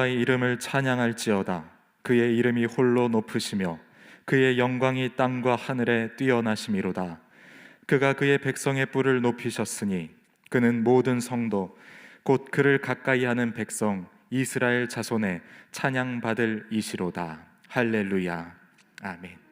여호와의 이름을 찬양할지어다. 그의 이름이 홀로 높으시며 그의 영광이 땅과 하늘에 뛰어나심이로다. 그가 그의 백성의 뿔을 높이셨으니 그는 모든 성도 곧 그를 가까이 하는 백성 이스라엘 자손의 찬양받을 이시로다. 할렐루야. 아멘.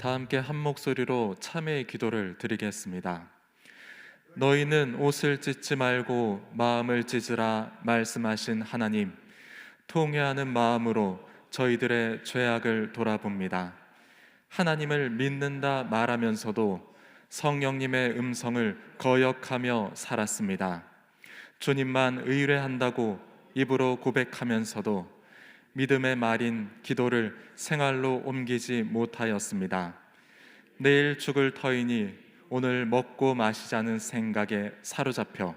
다 함께 한 목소리로 참회의 기도를 드리겠습니다. 너희는 옷을 찢지 말고 마음을 찢으라 말씀하신 하나님, 통회하는 마음으로 저희들의 죄악을 돌아봅니다. 하나님을 믿는다 말하면서도 성령님의 음성을 거역하며 살았습니다. 주님만 의뢰한다고 입으로 고백하면서도 믿음의 말인 기도를 생활로 옮기지 못하였습니다. 내일 죽을 터이니 오늘 먹고 마시자는 생각에 사로잡혀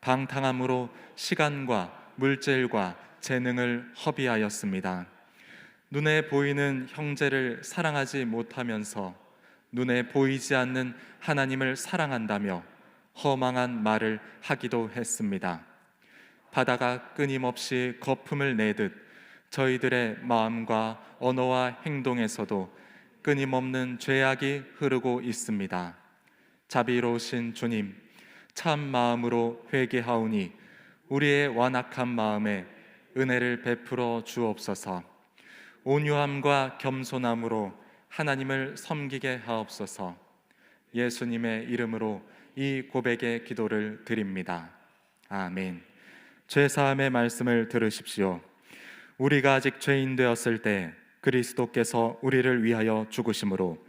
방탕함으로 시간과 물질과 재능을 허비하였습니다. 눈에 보이는 형제를 사랑하지 못하면서 눈에 보이지 않는 하나님을 사랑한다며 허망한 말을 하기도 했습니다. 바다가 끊임없이 거품을 내듯 저희들의 마음과 언어와 행동에서도 끊임없는 죄악이 흐르고 있습니다. 자비로우신 주님, 참 마음으로 회개하오니 우리의 완악한 마음에 은혜를 베풀어 주옵소서. 온유함과 겸손함으로 하나님을 섬기게 하옵소서. 예수님의 이름으로 이 고백의 기도를 드립니다. 아멘. 죄사함의 말씀을 들으십시오. 우리가 아직 죄인 되었을 때 그리스도께서 우리를 위하여 죽으심으로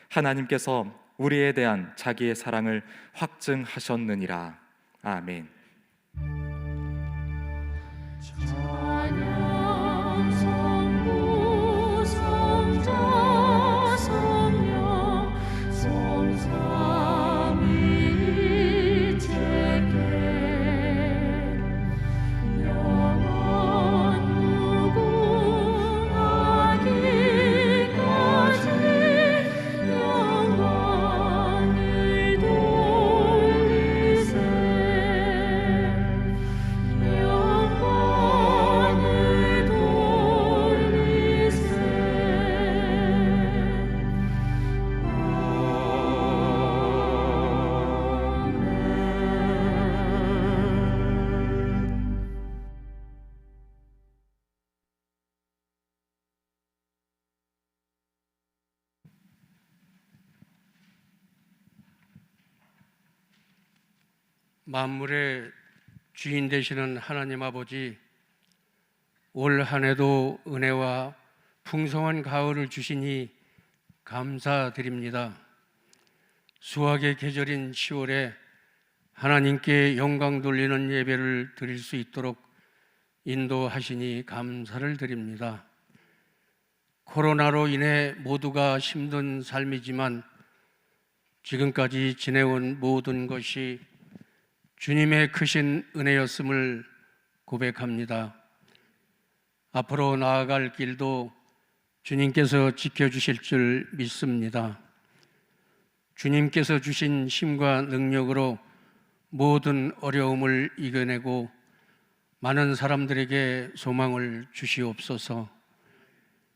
하나님께서 우리에 대한 자기의 사랑을 확증하셨느니라. 아멘. 찬양 성부 성자 성령 성삼위일체께 영원 무궁하기까지 영광을 돌리세. 영광을 돌리세. 만물의 주인 되시는 하나님 아버지, 올 한 해도 은혜와 풍성한 가을을 주시니 감사드립니다. 수확의 계절인 10월에 하나님께 영광 돌리는 예배를 드릴 수 있도록 인도하시니 감사를 드립니다. 코로나로 인해 모두가 힘든 삶이지만 지금까지 지내온 모든 것이 주님의 크신 은혜였음을 고백합니다. 앞으로 나아갈 길도 주님께서 지켜주실 줄 믿습니다. 주님께서 주신 힘과 능력으로 모든 어려움을 이겨내고 많은 사람들에게 소망을 주시옵소서.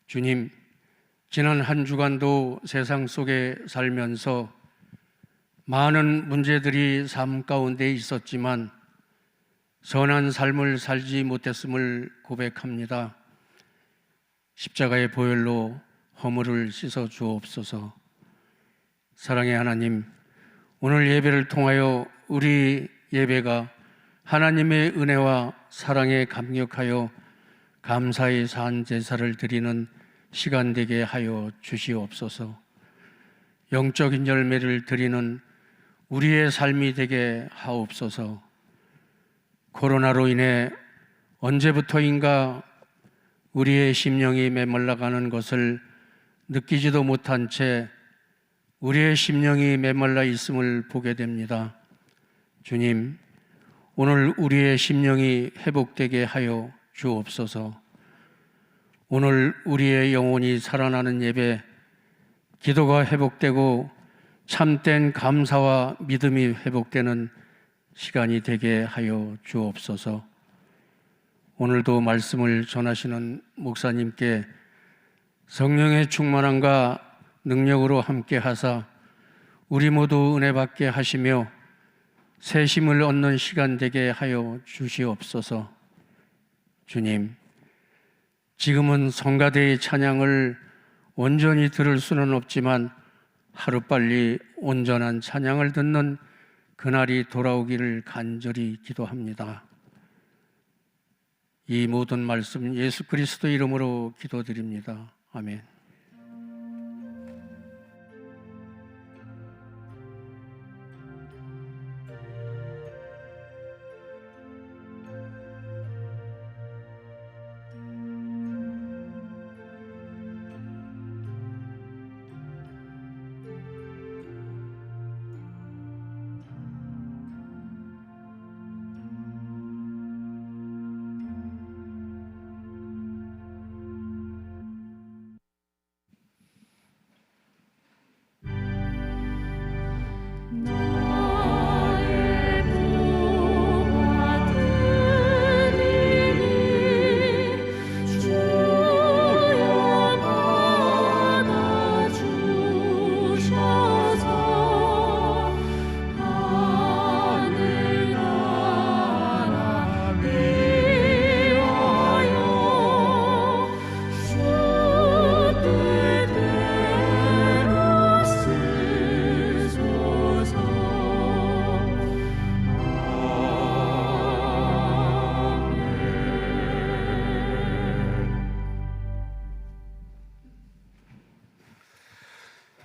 주님, 지난 한 주간도 세상 속에 살면서 많은 문제들이 삶 가운데 있었지만 선한 삶을 살지 못했음을 고백합니다. 십자가의 보혈로 허물을 씻어 주옵소서. 사랑의 하나님, 오늘 예배를 통하여 우리 예배가 하나님의 은혜와 사랑에 감격하여 감사의 산 제사를 드리는 시간 되게 하여 주시옵소서. 영적인 열매를 드리는 우리의 삶이 되게 하옵소서. 코로나로 인해 언제부터인가 우리의 심령이 메말라가는 것을 느끼지도 못한 채 우리의 심령이 메말라 있음을 보게 됩니다. 주님, 오늘 우리의 심령이 회복되게 하여 주옵소서. 오늘 우리의 영혼이 살아나는 예배, 기도가 회복되고 참된 감사와 믿음이 회복되는 시간이 되게 하여 주옵소서. 오늘도 말씀을 전하시는 목사님께 성령의 충만함과 능력으로 함께 하사 우리 모두 은혜 받게 하시며 새 힘을 얻는 시간 되게 하여 주시옵소서. 주님, 지금은 성가대의 찬양을 온전히 들을 수는 없지만 하루빨리 온전한 찬양을 듣는 그날이 돌아오기를 간절히 기도합니다. 이 모든 말씀 예수 그리스도 이름으로 기도드립니다. 아멘.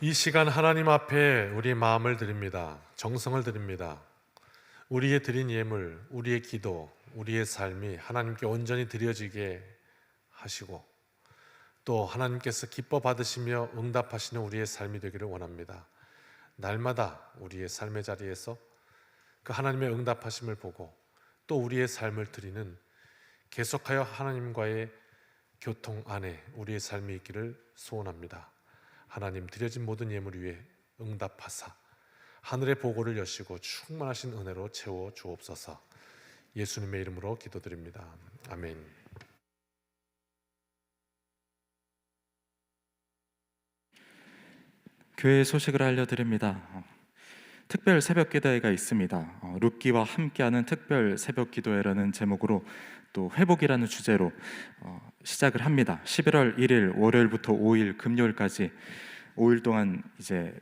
이 시간 하나님 앞에 우리 마음을 드립니다. 정성을 드립니다. 우리의 드린 예물, 우리의 기도, 우리의 삶이 하나님께 온전히 드려지게 하시고 또 하나님께서 기뻐 받으시며 응답하시는 우리의 삶이 되기를 원합니다. 날마다 우리의 삶의 자리에서 그 하나님의 응답하심을 보고 또 우리의 삶을 드리는 계속하여 하나님과의 교통 안에 우리의 삶이 있기를 소원합니다. 하나님, 드려진 모든 예물 위에 응답하사 하늘의 보고를 여시고 충만하신 은혜로 채워 주옵소서. 예수님의 이름으로 기도드립니다. 아멘. 교회 소식을 알려드립니다. 특별 새벽 기도회가 있습니다. 룻기와 함께하는 특별 새벽 기도회라는 제목으로 또 회복이라는 주제로 시작을 합니다. 11월 1일 월요일부터 5일 금요일까지 5일 동안 이제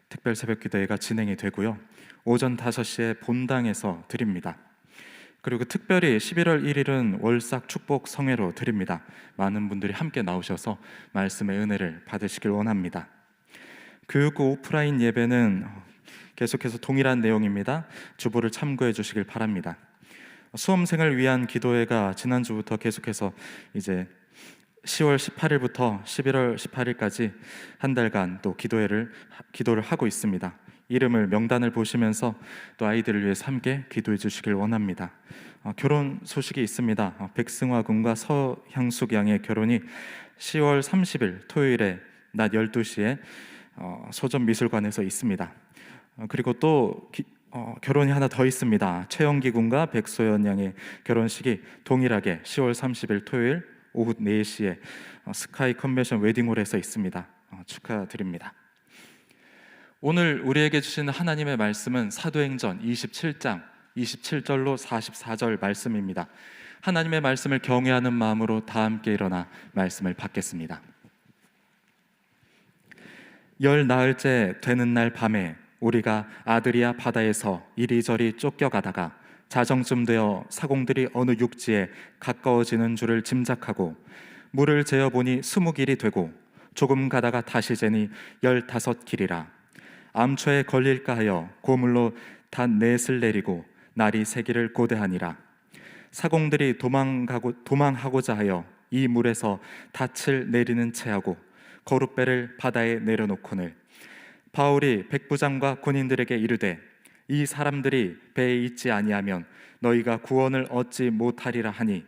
특별 새벽 기도회가 진행이 되고요. 오전 5시에 본당에서 드립니다. 그리고 특별히 11월 1일은 월삭 축복 성회로 드립니다. 많은 분들이 함께 나오셔서 말씀의 은혜를 받으시길 원합니다. 교육부 오프라인 예배는 계속해서 동일한 내용입니다. 주보를 참고해 주시길 바랍니다. 수험생을 위한 기도회가 지난주부터 계속해서 이제 10월 18일부터 11월 18일까지 한 달간 또 기도를 하고 있습니다. 이름을 명단을 보시면서 또 아이들을 위해서 함께 기도해 주시길 원합니다. 결혼 소식이 있습니다. 백승화 군과 서향숙 양의 결혼이 10월 30일 토요일에 낮 12시에 소전미술관에서 있습니다. 그리고 또 결혼이 하나 더 있습니다. 최영기 군과 백소연 양의 결혼식이 동일하게 10월 30일 토요일 오후 4시에 스카이 컨벤션 웨딩홀에서 있습니다. 축하드립니다. 오늘 우리에게 주신 하나님의 말씀은 사도행전 27장 27절로 44절 말씀입니다. 하나님의 말씀을 경외하는 마음으로 다 함께 일어나 말씀을 받겠습니다. 열 나흘째 되는 날 밤에 우리가 아드리아 바다에서 이리저리 쫓겨가다가 자정쯤 되어 사공들이 어느 육지에 가까워지는 줄을 짐작하고 물을 재어보니 20길이 되고 조금 가다가 다시 재니 15길이라. 암초에 걸릴까 하여 고물로 닷넷을 내리고 날이 새기를 고대하니라. 사공들이 도망하고자 하여 이 물에서 닻을 내리는 채하고 거룻배를 바다에 내려놓거늘 바울이 백부장과 군인들에게 이르되 이 사람들이 배에 있지 아니하면 너희가 구원을 얻지 못하리라 하니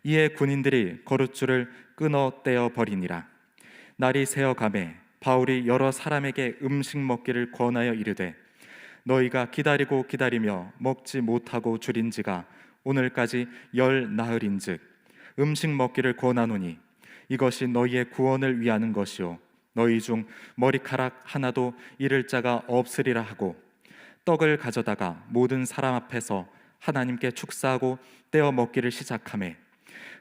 이에 군인들이 거룻줄을 끊어 떼어 버리니라. 날이 새어가매 바울이 여러 사람에게 음식 먹기를 권하여 이르되 너희가 기다리며 먹지 못하고 줄인지가 오늘까지 열 나흘인즉 음식 먹기를 권하노니 이것이 너희의 구원을 위하는 것이요 너희 중 머리카락 하나도 잃을 자가 없으리라 하고 떡을 가져다가 모든 사람 앞에서 하나님께 축사하고 떼어 먹기를 시작하매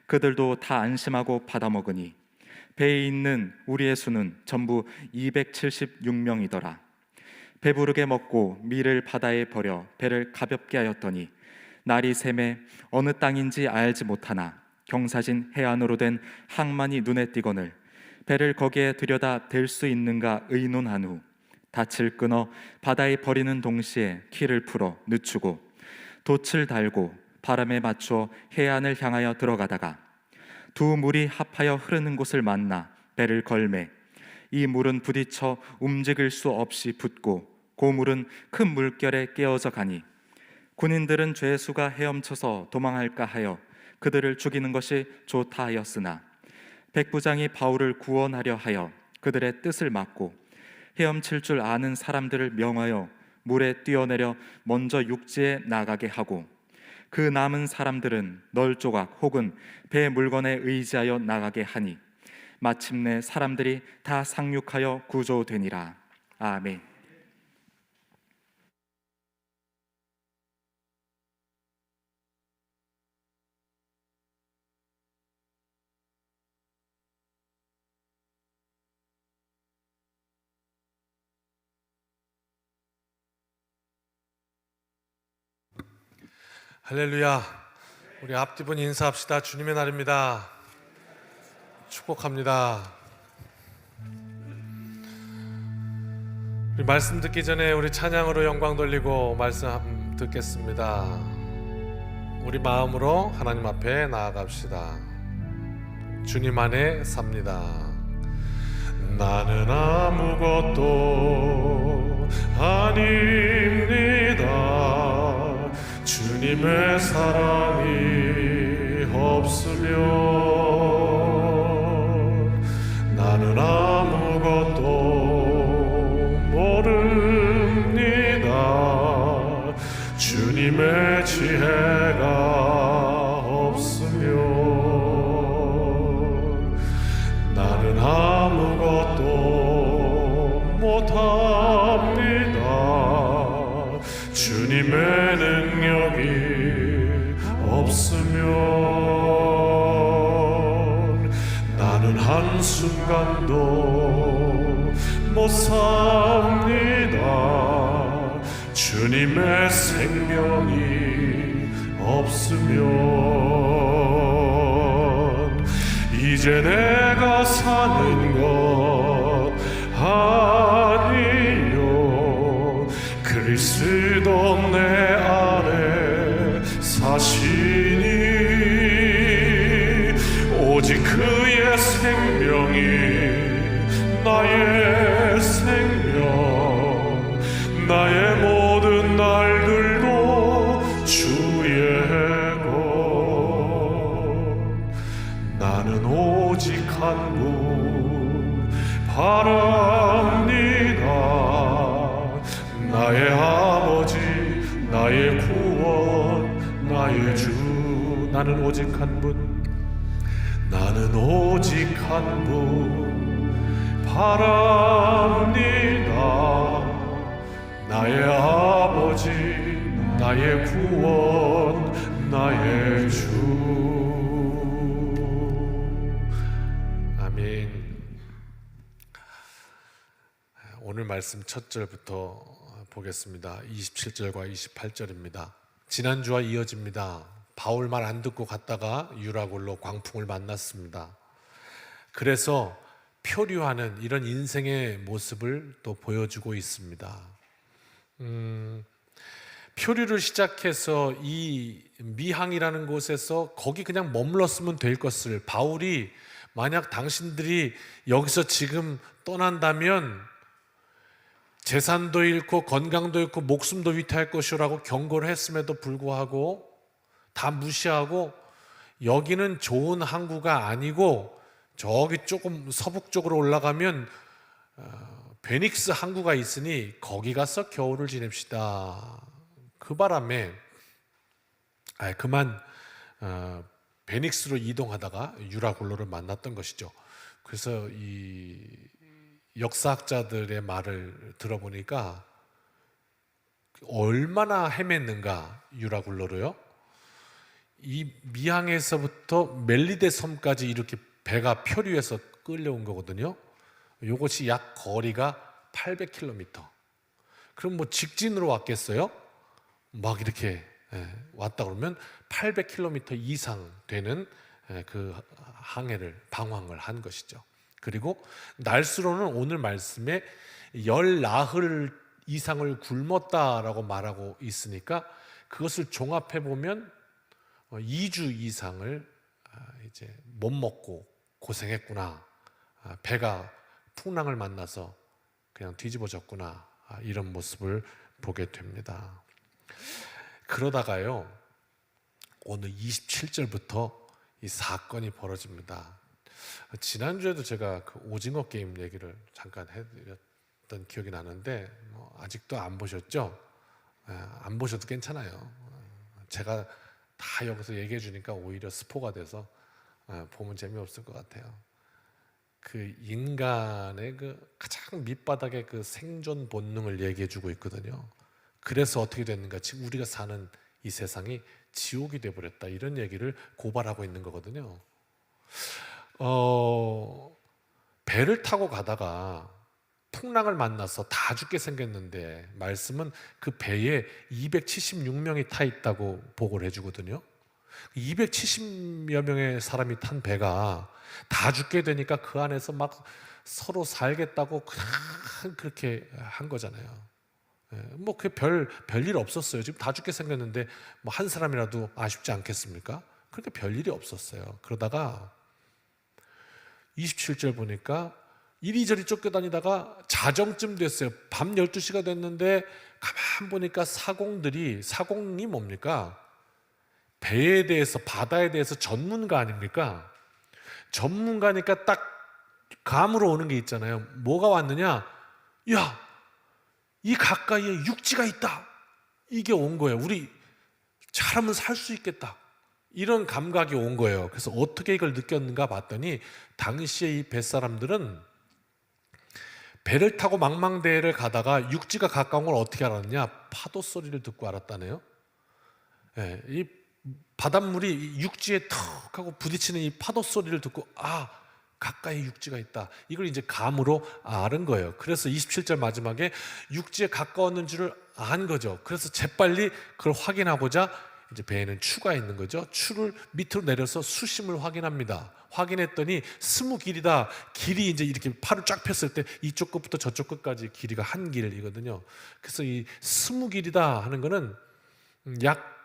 그들도 다 안심하고 받아 먹으니 배에 있는 우리의 수는 전부 276명이더라. 배부르게 먹고 밀을 바다에 버려 배를 가볍게 하였더니 날이 새매 어느 땅인지 알지 못하나 경사진 해안으로 된 항만이 눈에 띄거늘 배를 거기에 들여다 댈 수 있는가 의논한 후 닻을 끊어 바다에 버리는 동시에 키를 풀어 늦추고 돛을 달고 바람에 맞추어 해안을 향하여 들어가다가 두 물이 합하여 흐르는 곳을 만나 배를 걸매 이 물은 부딪혀 움직일 수 없이 붙고 고물은 큰 물결에 깨어져 가니 군인들은 죄수가 헤엄쳐서 도망할까 하여 그들을 죽이는 것이 좋다 하였으나 백부장이 바울을 구원하려 하여 그들의 뜻을 막고 헤엄칠 줄 아는 사람들을 명하여 물에 뛰어내려 먼저 육지에 나가게 하고 그 남은 사람들은 널조각 혹은 배 물건에 의지하여 나가게 하니 마침내 사람들이 다 상륙하여 구조되니라. 아멘. 할렐루야. 우리 앞뒤분 인사합시다. 주님의 날입니다. 축복합니다. 우리 말씀 듣기 전에 우리 찬양으로 영광 돌리고 말씀 듣겠습니다. 우리 마음으로 하나님 앞에 나아갑시다. 주님 안에 삽니다. 나는 아무것도 아닙니다. 주님의 사랑이 없으면 나는 아무것도 모릅니다. 주님의 지혜가 없으면 나는 아무것도 못합니다. 주님의 능력이 없으면 나는 한순간도 못 삽니다. 주님의 생명이 없으면 이제 내가 사는 것 아니요 그리스도 내 안에 사시니 오직 그의 생명이 나의 생명 나의 모든 날들도 주의 것 나는 오직 한 분 바랍니다. 나의 아버지 나의 구원 나의 주 나는 오직 한 분 나는 오직 한 분 바랍니다. 나의 아버지 나의 구원 나의 주 아멘. 오늘 말씀 첫 절부터 보겠습니다. 27절과 28절입니다. 지난주와 이어집니다. 바울 말 안 듣고 갔다가 유라굴로 광풍을 만났습니다. 그래서 표류하는 이런 인생의 모습을 또 보여주고 있습니다. 표류를 시작해서 이 미항이라는 곳에서 거기 그냥 머물렀으면 될 것을 바울이 만약 당신들이 여기서 지금 떠난다면 재산도 잃고 건강도 잃고 목숨도 위태할 것이라고 경고를 했음에도 불구하고 다 무시하고 여기는 좋은 항구가 아니고 저기 조금 서북 쪽으로 올라가면 베닉스 항구가 있으니 거기 가서 겨울을 지냅시다. 그 바람에 그만 베닉스로 이동하다가 유라굴로를 만났던 것이죠. 그래서 이 역사학자들의 말을 들어보니까 얼마나 헤맸는가 유라굴로로요. 이 미항에서부터 멜리데 섬까지 이렇게 배가 표류해서 끌려온 거거든요. 이것이 약 거리가 800km. 그럼 뭐 직진으로 왔겠어요? 막 이렇게 왔다 그러면 800km 이상 되는 그 항해를 방황을 한 것이죠. 그리고 날수로는 오늘 말씀에 10나흘 이상을 굶었다라고 말하고 있으니까 그것을 종합해 보면 2주 이상을 이제 못 먹고 고생했구나. 배가 풍랑을 만나서 그냥 뒤집어졌구나. 이런 모습을 보게 됩니다. 그러다가요, 오늘 27절부터 이 사건이 벌어집니다. 지난주에도 제가 그 오징어 게임 얘기를 잠깐 해드렸던 기억이 나는데 아직도 안 보셨죠? 안 보셔도 괜찮아요. 제가 다 여기서 얘기해 주니까 오히려 스포가 돼서 보면 재미없을 것 같아요. 그 인간의 그 가장 밑바닥의 그 생존 본능을 얘기해 주고 있거든요. 그래서 어떻게 됐는가? 지금 우리가 사는 이 세상이 지옥이 돼버렸다. 이런 얘기를 고발하고 있는 거거든요. 배를 타고 가다가 풍랑을 만나서 다 죽게 생겼는데 말씀은 그 배에 276명이 타 있다고 보고를 해주거든요. 270여 명의 사람이 탄 배가 다 죽게 되니까 그 안에서 막 서로 살겠다고 그냥 그렇게 한 거잖아요. 뭐 그 별일 없었어요. 지금 다 죽게 생겼는데 뭐 한 사람이라도 아쉽지 않겠습니까? 그러니까 별일이 없었어요. 그러다가 27절 보니까 이리저리 쫓겨다니다가 자정쯤 됐어요. 밤 12시가 됐는데 가만 보니까 사공이 뭡니까? 배에 대해서, 바다에 대해서 전문가 아닙니까? 전문가니까 딱 감으로 오는 게 있잖아요. 뭐가 왔느냐? 야, 이 가까이에 육지가 있다. 이게 온 거예요. 우리 잘하면 살 수 있겠다. 이런 감각이 온 거예요. 그래서 어떻게 이걸 느꼈는가 봤더니 당시에 이 뱃사람들은 배를 타고 망망대해를 가다가 육지가 가까운 걸 어떻게 알았냐? 파도 소리를 듣고 알았다네요. 이 바닷물이 육지에 턱 하고 부딪히는 이 파도 소리를 듣고 가까이 육지가 있다. 이걸 이제 감으로 아는 거예요. 그래서 27절 마지막에 육지에 가까웠는 줄을 안 거죠. 그래서 재빨리 그걸 확인하고자 이제 배에는 추가 있는 거죠. 추를 밑으로 내려서 수심을 확인합니다. 확인했더니 20길이다. 길이 이제 이렇게 팔을 쫙 폈을 때 이쪽 끝부터 저쪽 끝까지 길이가 한 길이거든요. 그래서 이 20길이다 하는 거는 약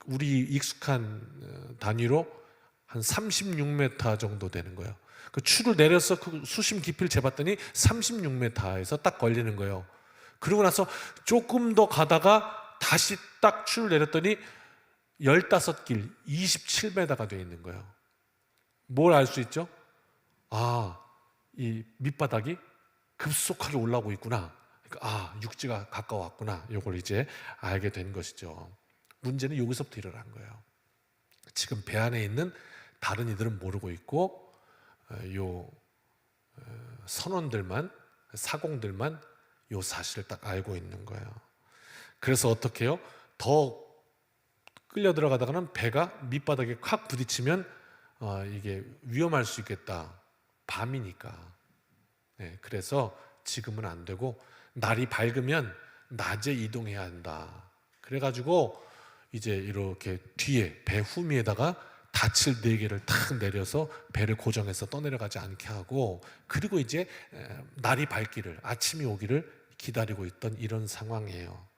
우리 익숙한 단위로 한 36m 정도 되는 거예요. 그 추를 내려서 그 수심 깊이를 재봤더니 36m에서 딱 걸리는 거예요. 그러고 나서 조금 더 가다가 다시 딱 추를 내렸더니 15길 27m가 되어 있는 거예요. 뭘 알 수 있죠? 이 밑바닥이 급속하게 올라오고 있구나. 그러니까 육지가 가까웠구나. 이걸 이제 알게 된 것이죠. 문제는 여기서부터 일어난 거예요. 지금 배 안에 있는 다른 이들은 모르고 있고 요 선원들만, 사공들만 요 사실을 딱 알고 있는 거예요. 그래서 어떻게 해요? 더 끌려 들어가다가는 배가 밑바닥에 확 부딪히면 이게 위험할 수 있겠다. 밤이니까. 그래서 지금은 안 되고 날이 밝으면 낮에 이동해야 한다. 그래가지고 이제 이렇게 뒤에 배 후미에다가 닻을 4개를 탁 내려서 배를 고정해서 떠내려가지 않게 하고, 그리고 이제 날이 밝기를, 아침이 오기를 기다리고 있던 이런 상황이에요.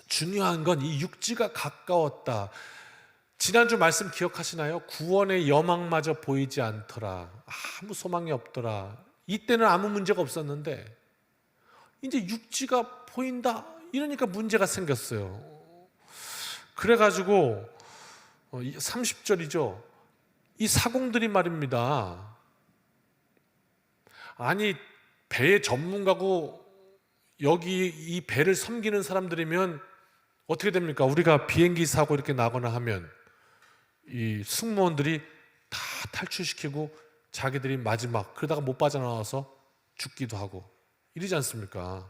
중요한 건 이 육지가 가까웠다. 지난주 말씀 기억하시나요? 구원의 여망마저 보이지 않더라. 아무 소망이 없더라. 이때는 아무 문제가 없었는데 이제 육지가 보인다. 이러니까 문제가 생겼어요. 그래가지고 30절이죠. 이 사공들이 말입니다. 아니 배의 전문가고 여기 이 배를 섬기는 사람들이면 어떻게 됩니까? 우리가 비행기 사고 이렇게 나거나 하면 이 승무원들이 다 탈출시키고 자기들이 마지막 그러다가 못 빠져나와서 죽기도 하고 이러지 않습니까?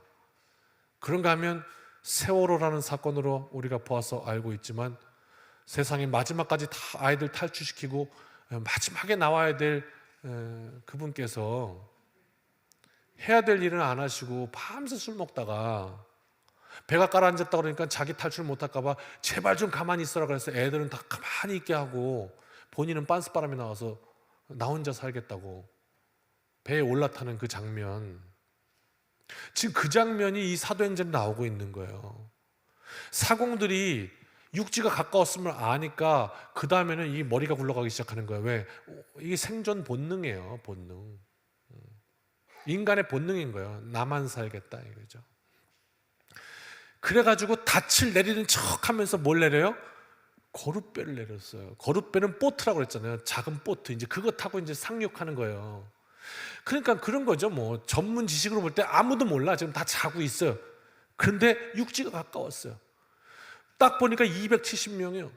그런가 하면 세월호라는 사건으로 우리가 보아서 알고 있지만 세상의 마지막까지 다 아이들 탈출시키고 마지막에 나와야 될 그분께서 해야 될 일은 안 하시고 밤새 술 먹다가 배가 가라앉았다 그러니까 자기 탈출 못할까 봐 제발 좀 가만히 있어라 그래서 애들은 다 가만히 있게 하고 본인은 빤스바람이 나와서 나 혼자 살겠다고 배에 올라타는 그 장면, 지금 그 장면이 이 사도행전에 나오고 있는 거예요. 사공들이 육지가 가까웠음을 아니까 그 다음에는 이 머리가 굴러가기 시작하는 거예요. 왜? 이게 생존 본능이에요. 본능. 인간의 본능인 거예요. 나만 살겠다 이거죠. 그래가지고 닻을 내리는 척하면서 뭘 내려요? 거룻배를 내렸어요. 거룻배는 보트라고 그랬잖아요. 작은 보트. 이제 그거 타고 이제 상륙하는 거예요. 그러니까 그런 거죠. 뭐 전문 지식으로 볼 때 아무도 몰라. 지금 다 자고 있어요. 그런데 육지가 가까웠어요. 딱 보니까 270명이요.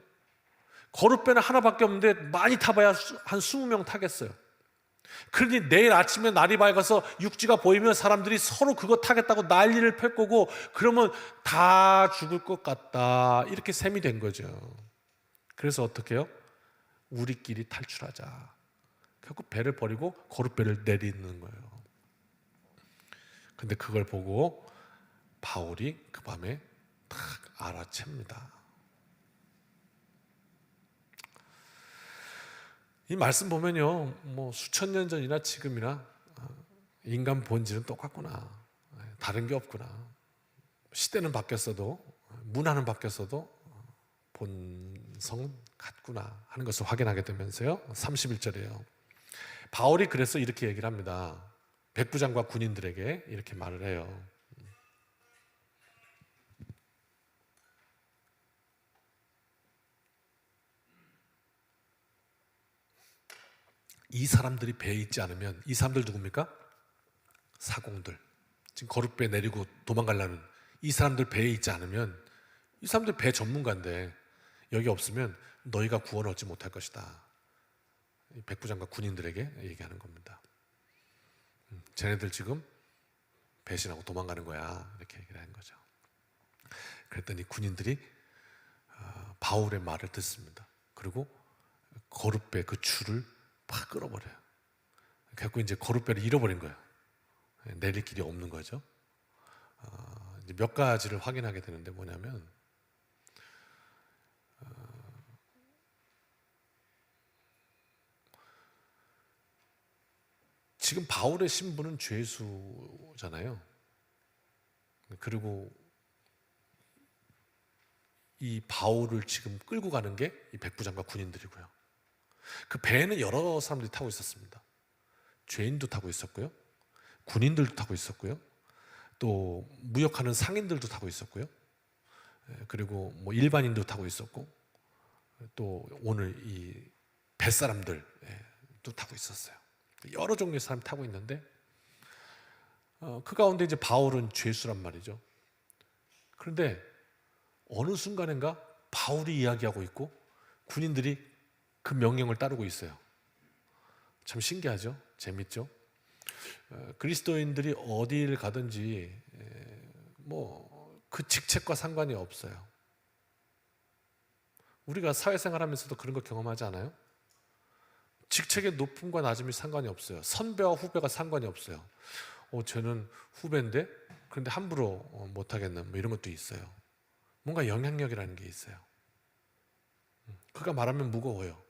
거룻배는 하나밖에 없는데 많이 타봐야 한 20명 타겠어요. 그러니 내일 아침에 날이 밝아서 육지가 보이면 사람들이 서로 그거 타겠다고 난리를 펼 거고 그러면 다 죽을 것 같다. 이렇게 셈이 된 거죠. 그래서 어떻게 해요? 우리끼리 탈출하자. 결국 배를 버리고 거룻배를 내리는 거예요. 근데 그걸 보고 바울이 그 밤에 딱 알아챕니다. 이 말씀 보면요, 뭐 수천 년 전이나 지금이나 인간 본질은 똑같구나. 다른 게 없구나. 시대는 바뀌었어도, 문화는 바뀌었어도 본성은 같구나 하는 것을 확인하게 되면서요. 31절이에요. 바울이 그래서 이렇게 얘기를 합니다. 백부장과 군인들에게 이렇게 말을 해요. 이 사람들이 배에 있지 않으면, 이 사람들 누굽니까? 사공들. 지금 거룻배 내리고 도망가려는 이 사람들 배에 있지 않으면, 이 사람들 배 전문가인데 여기 없으면 너희가 구원 얻지 못할 것이다. 백부장과 군인들에게 얘기하는 겁니다. 쟤네들 지금 배신하고 도망가는 거야, 이렇게 얘기를 하는 거죠. 그랬더니 군인들이 바울의 말을 듣습니다. 그리고 거룻배 그 줄을 팍 끌어버려요. 결국 이제 거룻배를 잃어버린 거예요. 내릴 길이 없는 거죠. 이제 몇 가지를 확인하게 되는데 뭐냐면, 지금 바울의 신분은 죄수잖아요. 그리고 이 바울을 지금 끌고 가는 게 이 백부장과 군인들이고요. 그 배에는 여러 사람들이 타고 있었습니다. 죄인도 타고 있었고요, 군인들도 타고 있었고요, 또 무역하는 상인들도 타고 있었고요, 그리고 뭐 일반인도 타고 있었고, 또 오늘 이 뱃사람들도 타고 있었어요. 여러 종류의 사람이 타고 있는데 그 가운데 이제 바울은 죄수란 말이죠. 그런데 어느 순간인가 바울이 이야기하고 있고 군인들이 그 명령을 따르고 있어요. 참 신기하죠? 재밌죠? 그리스도인들이 어디를 가든지 뭐 그 직책과 상관이 없어요. 우리가 사회생활하면서도 그런 거 경험하지 않아요? 직책의 높음과 낮음이 상관이 없어요. 선배와 후배가 상관이 없어요. 쟤는 후배인데 그런데 함부로 못하겠나, 뭐 이런 것도 있어요. 뭔가 영향력이라는 게 있어요. 그가 말하면 무거워요.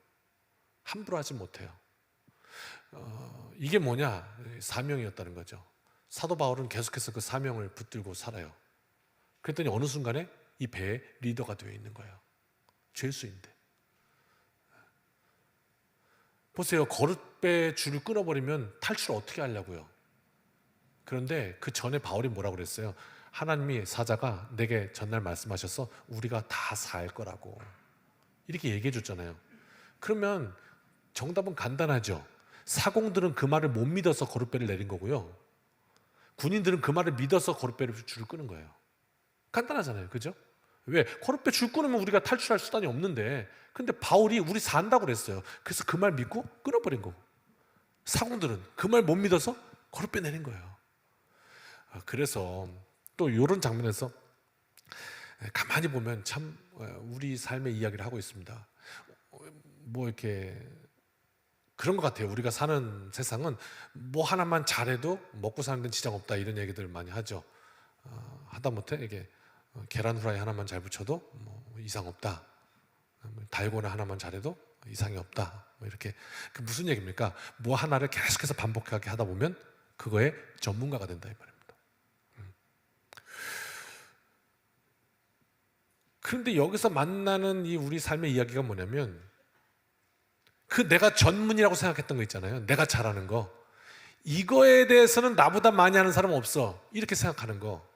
함부로 하지 못해요. 이게 뭐냐? 사명이었다는 거죠. 사도 바울은 계속해서 그 사명을 붙들고 살아요. 그랬더니 어느 순간에 이 배의 리더가 되어 있는 거예요. 죄수인데. 보세요. 거룻배 줄을 끊어버리면 탈출을 어떻게 하려고요? 그런데 그 전에 바울이 뭐라고 그랬어요? 하나님이, 사자가 내게 전날 말씀하셔서 우리가 다 살 거라고 이렇게 얘기해 줬잖아요. 그러면 정답은 간단하죠. 사공들은 그 말을 못 믿어서 거룻배를 내린 거고요, 군인들은 그 말을 믿어서 거룻배를 줄을 끄는 거예요. 간단하잖아요. 그죠? 왜? 거룻배 줄 끊으면 우리가 탈출할 수단이 없는데, 근데 바울이 우리 산다고 그랬어요. 그래서 그 말 믿고 끊어버린 거고, 사공들은 그 말 못 믿어서 거룻배 내린 거예요. 그래서 또 이런 장면에서 가만히 보면 참 우리 삶의 이야기를 하고 있습니다. 뭐 이렇게 그런 것 같아요. 우리가 사는 세상은 뭐 하나만 잘해도 먹고 사는 데는 지장 없다, 이런 얘기들을 많이 하죠. 하다못해 이게 계란 후라이 하나만 잘 부쳐도 뭐 이상 없다, 달고나 하나만 잘해도 이상이 없다, 뭐 이렇게. 그 무슨 얘기입니까? 뭐 하나를 계속해서 반복하게 하다 보면 그거의 전문가가 된다, 이 말입니다. 그런데 여기서 만나는 이 우리 삶의 이야기가 뭐냐면, 그 내가 전문이라고 생각했던 거 있잖아요. 내가 잘하는 거, 이거에 대해서는 나보다 많이 하는 사람은 없어, 이렇게 생각하는 거.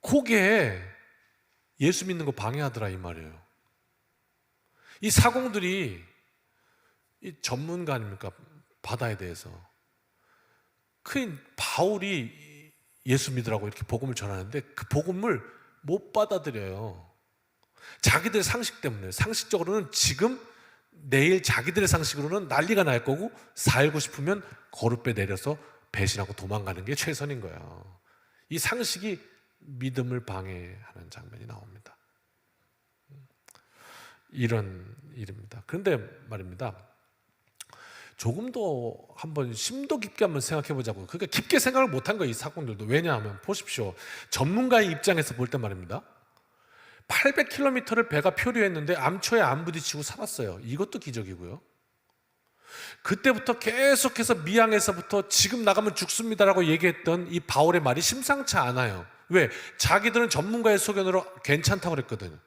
그게 예수 믿는 거 방해하더라, 이 말이에요. 이 사공들이 이 전문가 아닙니까? 바다에 대해서. 그 바울이 예수 믿으라고 이렇게 복음을 전하는데 그 복음을 못 받아들여요. 자기들의 상식 때문에. 상식적으로는 지금 내일 자기들의 상식으로는 난리가 날 거고, 살고 싶으면 거룻배 내려서 배신하고 도망가는 게 최선인 거예요. 이 상식이 믿음을 방해하는 장면이 나옵니다. 이런 일입니다. 그런데 말입니다, 조금 더 한번 심도 깊게 한번 생각해 보자고요. 그러니까 깊게 생각을 못한 거예요, 이 사건들도. 왜냐하면 보십시오. 전문가의 입장에서 볼 때 말입니다, 800km를 배가 표류했는데 암초에 안 부딪히고 살았어요. 이것도 기적이고요. 그때부터 계속해서 미항에서부터 지금 나가면 죽습니다라고 얘기했던 이 바울의 말이 심상치 않아요. 왜? 자기들은 전문가의 소견으로 괜찮다고 그랬거든요.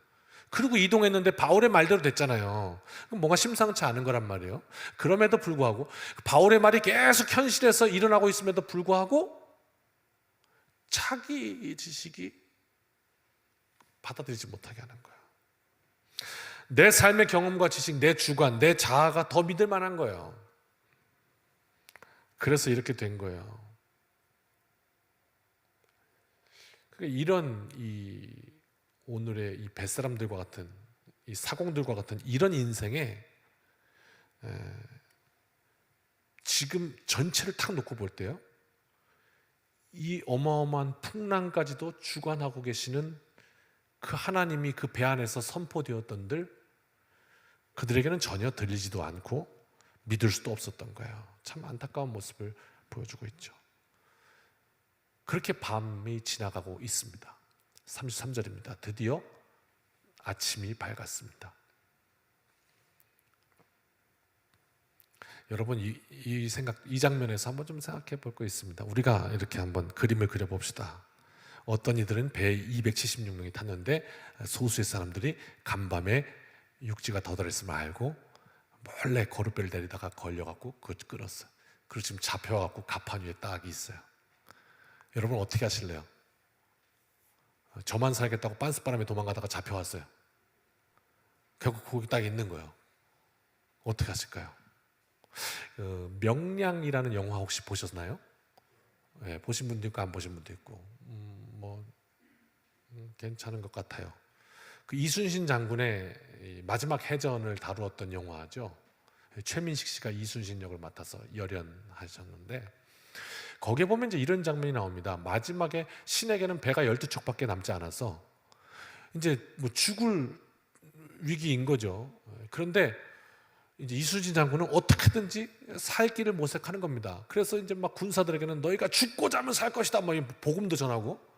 그리고 이동했는데 바울의 말대로 됐잖아요. 그럼 뭔가 심상치 않은 거란 말이에요. 그럼에도 불구하고 바울의 말이 계속 현실에서 일어나고 있음에도 불구하고 자기 지식이 받아들이지 못하게 하는 거예요. 내 삶의 경험과 지식, 내 주관, 내 자아가 더 믿을 만한 거예요. 그래서 이렇게 된 거예요. 이런 오늘의 이 뱃사람들과 같은 이 사공들과 같은 이런 인생에 지금 전체를 탁 놓고 볼 때요, 이 어마어마한 풍랑까지도 주관하고 계시는 그 하나님이 그 배 안에서 선포되었던들, 그들에게는 전혀 들리지도 않고 믿을 수도 없었던 거예요. 참 안타까운 모습을 보여주고 있죠. 그렇게 밤이 지나가고 있습니다. 33절입니다. 드디어 아침이 밝았습니다. 여러분, 이 장면에서 한번 좀 생각해 볼 거 있습니다. 우리가 이렇게 한번 그림을 그려봅시다. 어떤 이들은 배 276명이 탔는데 소수의 사람들이 간밤에 육지가 더더랬음을 알고 몰래 거룻배를 내리다가 걸려갖고 그걸 끌었어요. 그리고 지금 잡혀갖고 갑판 위에 딱 있어요. 여러분 어떻게 하실래요? 저만 살겠다고 빤스바람에 도망가다가 잡혀왔어요. 결국 거기 딱 있는 거예요. 어떻게 하실까요? 명량이라는 영화 혹시 보셨나요? 네, 보신 분도 있고 안 보신 분도 있고 괜찮은 것 같아요. 그 이순신 장군의 마지막 해전을 다루었던 영화죠. 최민식 씨가 이순신 역을 맡아서 열연하셨는데 거기에 보면 이제 이런 장면이 나옵니다. 마지막에 신에게는 배가 12척밖에 남지 않아서 이제 뭐 죽을 위기인 거죠. 그런데 이제 이순신 장군은 어떻게든지 살 길을 모색하는 겁니다. 그래서 이제 막 군사들에게는 너희가 죽고자 하면 살 것이다 뭐 복음도 전하고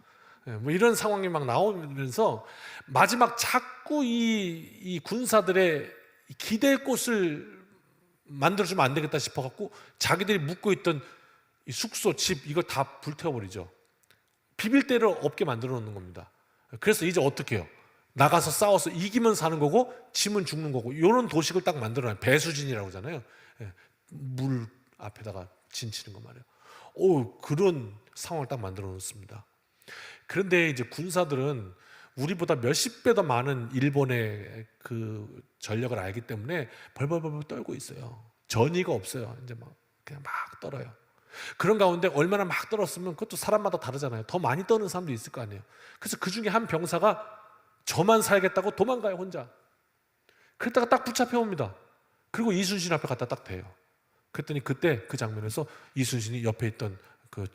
뭐 이런 상황이 막 나오면서 마지막 자꾸 이 군사들의 기댈 곳을 만들어주면 안 되겠다 싶어갖고 자기들이 묵고 있던 이 숙소, 집 이걸 다 불태워버리죠. 비빌 데를 없게 만들어 놓는 겁니다. 그래서 이제 어떻게 해요? 나가서 싸워서 이기면 사는 거고 지면 죽는 거고 이런 도식을 딱 만들어놔요. 배수진이라고 하잖아요. 물 앞에다가 진 치는 거 말이에요. 그런 상황을 딱 만들어 놓습니다. 그런데 이제 군사들은 우리보다 몇십 배 더 많은 일본의 그 전력을 알기 때문에 벌벌벌 떨고 있어요. 전의가 없어요. 이제 그냥 막 떨어요. 그런 가운데 얼마나 막 떨었으면 그것도 사람마다 다르잖아요. 더 많이 떠는 사람도 있을 거 아니에요. 그래서 그 중에 한 병사가 저만 살겠다고 도망가요, 혼자. 그랬다가 딱 붙잡혀 옵니다. 그리고 이순신 앞에 갖다 딱 대요. 그랬더니 그때 그 장면에서 이순신이 옆에 있던 그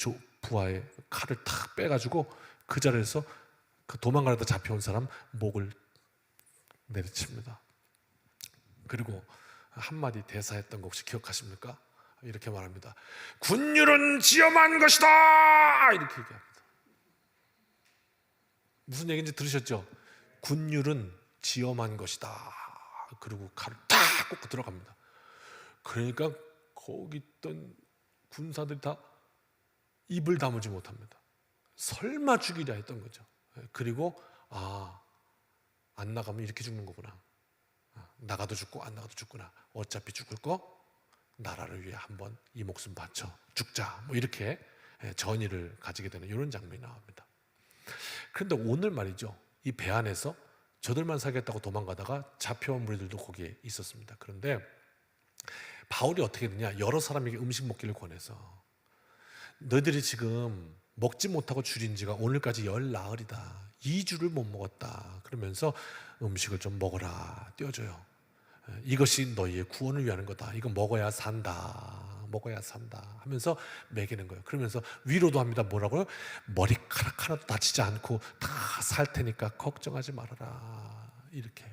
부하의 칼을 탁 빼가지고 그 자리에서 그 도망가려다 잡혀온 사람 목을 내리칩니다. 그리고 한마디 대사했던 거 혹시 기억하십니까? 이렇게 말합니다. 군율은 지엄한 것이다! 이렇게 얘기합니다. 무슨 얘기인지 들으셨죠? 군율은 지엄한 것이다. 그리고 칼을 탁 꽂고 들어갑니다. 그러니까 거기 있던 군사들이 다 입을 다물지 못합니다. 설마 죽이려 했던 거죠. 그리고 안 나가면 이렇게 죽는 거구나. 나가도 죽고 안 나가도 죽구나. 어차피 죽을 거 나라를 위해 한번 이 목숨 바쳐 죽자. 뭐 이렇게 전의를 가지게 되는 이런 장면이 나옵니다. 그런데 오늘 말이죠. 이 배 안에서 저들만 살겠다고 도망가다가 잡혀온 무리들도 거기에 있었습니다. 그런데 바울이 어떻게 했느냐? 여러 사람에게 음식 먹기를 권해서 너희들이 지금 먹지 못하고 줄인 지가 오늘까지 10나흘이다. 2주를 못 먹었다. 그러면서 음식을 좀 먹어라. 띄워줘요. 이것이 너희의 구원을 위하는 거다. 이거 먹어야 산다. 먹어야 산다 하면서 먹이는 거예요. 그러면서 위로도 합니다. 뭐라고요? 머리카락 하나도 다치지 않고 다 살 테니까 걱정하지 말아라. 이렇게.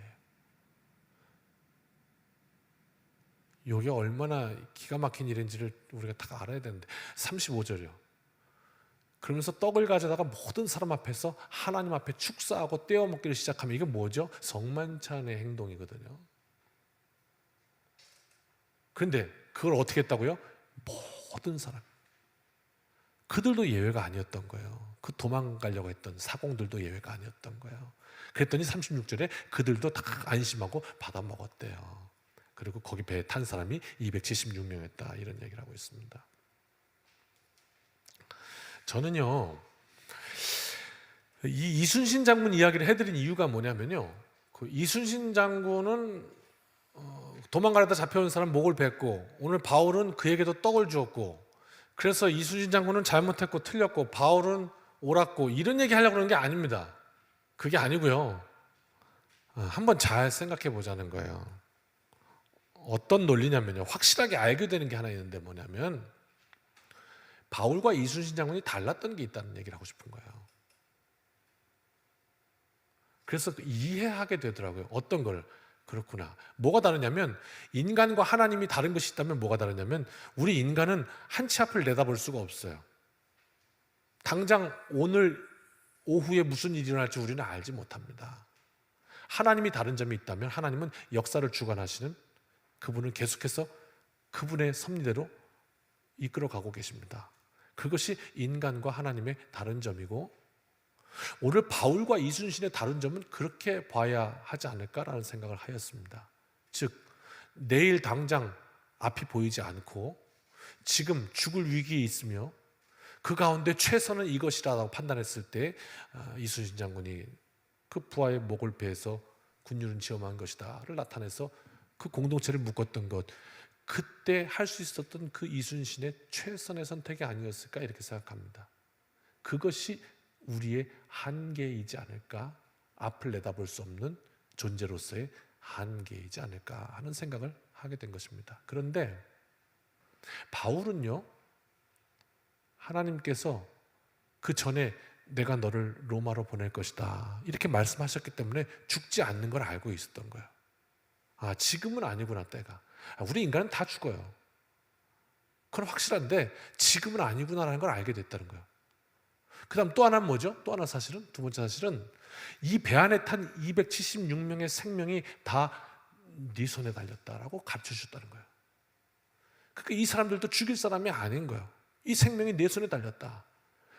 이게 얼마나 기가 막힌 일인지를 우리가 다 알아야 되는데 35절이요. 그러면서 떡을 가져다가 모든 사람 앞에서 하나님 앞에 축사하고 떼어 먹기를 시작하면 이게 뭐죠? 성만찬의 행동이거든요. 그런데 그걸 어떻게 했다고요? 모든 사람, 그들도 예외가 아니었던 거예요. 그 도망가려고 했던 사공들도 예외가 아니었던 거예요. 그랬더니 36절에 그들도 다 안심하고 받아 먹었대요. 그리고 거기 배에 탄 사람이 276명이었다, 이런 얘기를 하고 있습니다. 저는요, 이 이순신 장군 이야기를 해드린 이유가 뭐냐면요, 그 이순신 장군은 도망가려다 잡혀온 사람 목을 뱉고, 오늘 바울은 그에게도 떡을 주었고, 그래서 이순신 장군은 잘못했고 틀렸고 바울은 옳았고, 이런 얘기 하려고 그러는 게 아닙니다. 그게 아니고요, 한번 잘 생각해 보자는 거예요. 어떤 논리냐면요, 확실하게 알게 되는 게 하나 있는데 뭐냐면, 바울과 이순신 장군이 달랐던 게 있다는 얘기를 하고 싶은 거예요. 그래서 이해하게 되더라고요. 어떤 걸. 그렇구나. 뭐가 다르냐면, 인간과 하나님이 다른 것이 있다면 뭐가 다르냐면, 우리 인간은 한 치 앞을 내다볼 수가 없어요. 당장 오늘 오후에 무슨 일이 일어날지 우리는 알지 못합니다. 하나님이 다른 점이 있다면, 하나님은 역사를 주관하시는 그분은 계속해서 그분의 섭리대로 이끌어가고 계십니다. 그것이 인간과 하나님의 다른 점이고, 오늘 바울과 이순신의 다른 점은 그렇게 봐야 하지 않을까라는 생각을 하였습니다. 즉, 내일 당장 앞이 보이지 않고 지금 죽을 위기에 있으며 그 가운데 최선은 이것이라고 판단했을 때 이순신 장군이 그 부하의 목을 베어서 군율은 지엄한 것이다를 나타내서 그 공동체를 묶었던 것, 그때 할 수 있었던 그 이순신의 최선의 선택이 아니었을까, 이렇게 생각합니다. 그것이 우리의 한계이지 않을까, 앞을 내다볼 수 없는 존재로서의 한계이지 않을까 하는 생각을 하게 된 것입니다. 그런데 바울은요, 하나님께서 그 전에 내가 너를 로마로 보낼 것이다 이렇게 말씀하셨기 때문에 죽지 않는 걸 알고 있었던 거예요. 지금은 아니구나, 때가. 우리 인간은 다 죽어요. 그건 확실한데 지금은 아니구나라는 걸 알게 됐다는 거예요. 그 다음 또 하나는 뭐죠? 또 하나 사실은, 두 번째 사실은, 이 배 안에 탄 276명의 생명이 다 네 손에 달렸다라고 가르쳐주셨다는 거예요. 그러니까 이 사람들도 죽일 사람이 아닌 거예요. 이 생명이 내 손에 달렸다.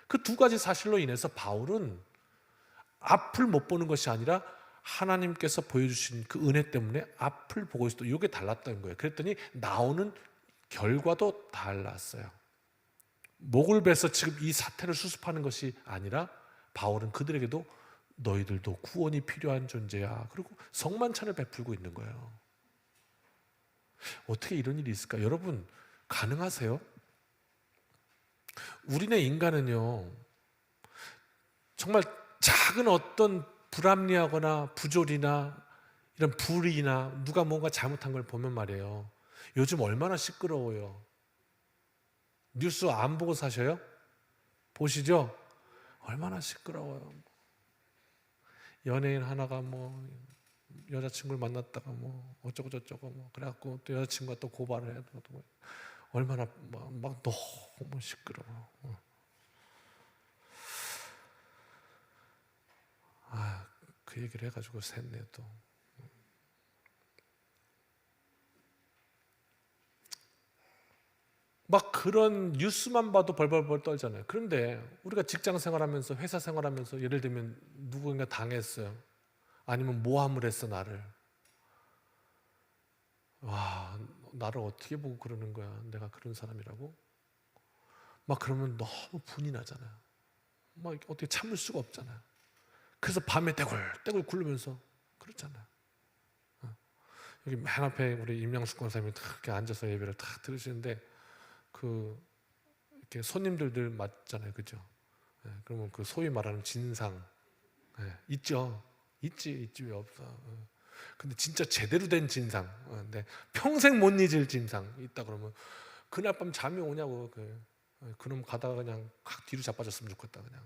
그 두 가지 사실로 인해서 바울은 앞을 못 보는 것이 아니라 하나님께서 보여주신 그 은혜 때문에 앞을 보고 있었다. 이게 달랐다는 거예요. 그랬더니 나오는 결과도 달랐어요. 목을 베서 지금 이 사태를 수습하는 것이 아니라 바울은 그들에게도 너희들도 구원이 필요한 존재야, 그리고 성만찬을 베풀고 있는 거예요. 어떻게 이런 일이 있을까? 여러분, 가능하세요? 우리네 인간은요, 정말 작은 어떤 불합리하거나 부조리나 이런 불의나 누가 뭔가 잘못한 걸 보면 말이에요, 요즘 얼마나 시끄러워요. 뉴스 안 보고 사셔요? 보시죠? 얼마나 시끄러워요. 연예인 하나가 뭐 여자친구를 만났다가 뭐 어쩌고 저쩌고 뭐 그래갖고 또 여자친구가 또 고발을 해도 뭐 얼마나 막 너무 시끄러워. 그 얘기를 해가지고 샜네 또. 막 그런 뉴스만 봐도 벌벌벌 떨잖아요. 그런데 우리가 직장 생활하면서, 회사 생활하면서 예를 들면 누군가 당했어요. 아니면 모함을 했어, 나를. 와, 나를 어떻게 보고 그러는 거야, 내가 그런 사람이라고? 막 그러면 너무 분이 나잖아요. 막 어떻게 참을 수가 없잖아요. 그래서 밤에 떼굴떼굴 굴르면서 그렇잖아요. 여기 맨 앞에 우리 임양숙 권사님이 이렇게 앉아서 예배를 탁 들으시는데, 이렇게 손님들들 맞잖아요, 그죠? 그러면 그 소위 말하는 진상, 있죠, 있지 왜 없어? 근데 진짜 제대로 된 진상, 근데 평생 못 잊을 진상 있다 그러면 그날 밤 잠이 오냐고. 그놈 가다가 그냥 확 뒤로 자빠졌으면 좋겠다, 그냥.